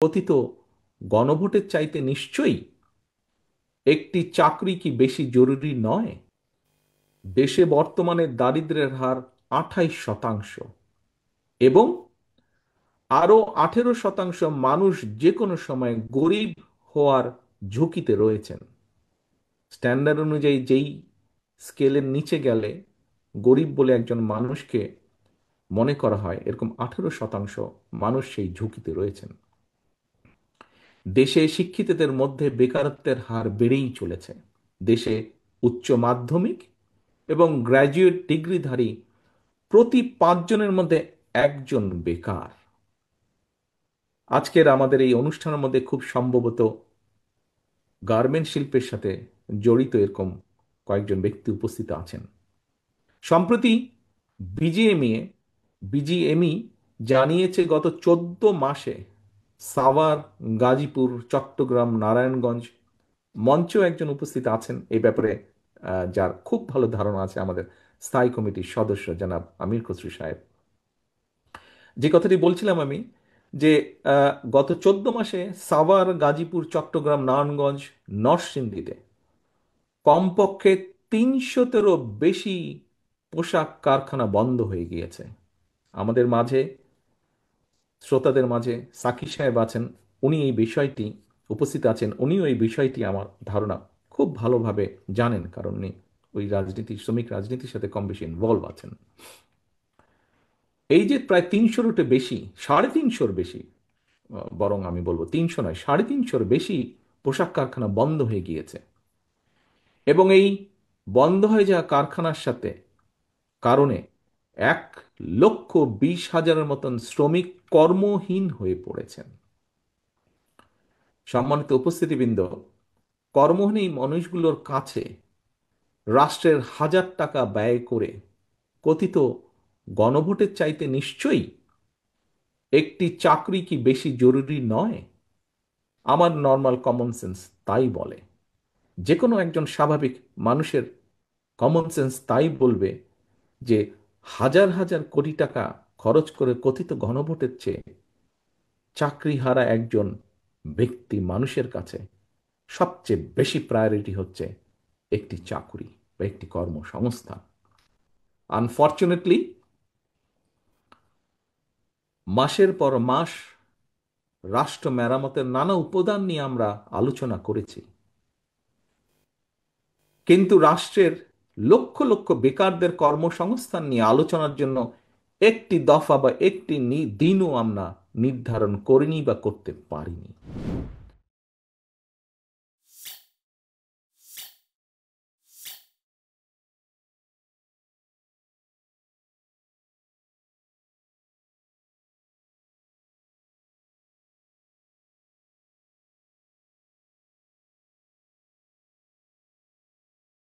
কথিত গণভোটের চাইতে নিশ্চয়ই একটি চাকরি কি বেশি জরুরি নয়? দেশে বর্তমানে দারিদ্র্যের হার 28% এবং আরো 18% মানুষ যে কোনো সময় গরিব হওয়ার ঝুঁকিতে রয়েছেন। স্ট্যান্ডার্ড অনুযায়ী যেই স্কেলের নিচে গেলে গরিব বলে একজন মানুষকে মনে করা হয়, এরকম 18% মানুষ সেই ঝুঁকিতে রয়েছেন। দেশে শিক্ষিতদের মধ্যে বেকারত্বের হার বেড়েই চলেছে। দেশে উচ্চ মাধ্যমিক এবং গ্র্যাজুয়েট ডিগ্রিধারী প্রতি 5 জনের মধ্যে একজন বেকার। আজকের আমাদের এই অনুষ্ঠানের মধ্যে খুব সম্ভবত গার্মেন্ট শিল্পের সাথে জড়িত এরকম কয়েকজন ব্যক্তি উপস্থিত আছেন। সম্প্রতি বিজিএমইএ বিজিএমই জানিয়েছে গত 14 মাসে সাভার, গাজীপুর, চট্টগ্রাম, নারায়ণগঞ্জ মঞ্চেও একজন উপস্থিত আছেন এই ব্যাপারে, যার খুব ভালো ধারণা আছে, আমাদের স্থায়ী কমিটির সদস্য জনাব আমির খসরু সাহেব। যে কথাটি বলছিলাম আমি, যে গত 14 মাসে সাভার, গাজীপুর, চট্টগ্রাম, নারায়ণগঞ্জ, নরসিংদীতে কমপক্ষে 300-তেরও বেশি পোশাক কারখানা বন্ধ হয়ে গিয়েছে। আমাদের মাঝে, শ্রোতাদের মাঝে সাকিব সাহেব আছেন, উনি এই বিষয়টি উপস্থিত আছেন, উনিও এই বিষয়টি আমার ধারণা খুব ভালোভাবে জানেন, কারণ উনি ওই রাজনীতি, শ্রমিক রাজনীতির সাথে কম বেশি ইনভলভ আছেন। এই যে প্রায় 300-র বেশি, 350-র বেশি, বরং আমি বলবো 300 নয়, 350-র বেশি পোশাক কারখানা বন্ধ হয়ে গিয়েছে। এবং এই বন্ধ হয়ে যাওয়া কারখানার সাথে কারণে 1,20,000-এর মতন শ্রমিক কর্মহীন হয়ে পড়েছেন। সম্মানিত উপস্থিতিবৃন্দ, কর্মহীন এই মানুষগুলোর কাছে রাষ্ট্রের হাজার টাকা ব্যয় করে কথিত গণভোটের চাইতে নিশ্চয়ই একটি চাকরি কি বেশি জরুরি নয়? আমার নর্মাল কমন সেন্স তাই বলে। যে কোনো একজন স্বাভাবিক মানুষের কমন সেন্স তাই বলবে যে হাজার হাজার কোটি টাকা খরচ করে কথিত গণভোটের চেয়ে চাকরিহারা একজন ব্যক্তি মানুষের কাছে সবচেয়ে বেশি প্রায়োরিটি হচ্ছে একটি চাকরি বা একটি কর্মসংস্থান। আনফর্চুনেটলি মাসের পর মাস রাষ্ট্র মেরামতের নানা উপাদান নিয়ে আমরা আলোচনা করেছি, কিন্তু রাষ্ট্রের লক্ষ লক্ষ বেকারদের কর্মসংস্থান নিয়ে আলোচনার জন্য একটি দফা বা একটি দিনও আমরা নির্ধারণ করিনি বা করতে পারিনি।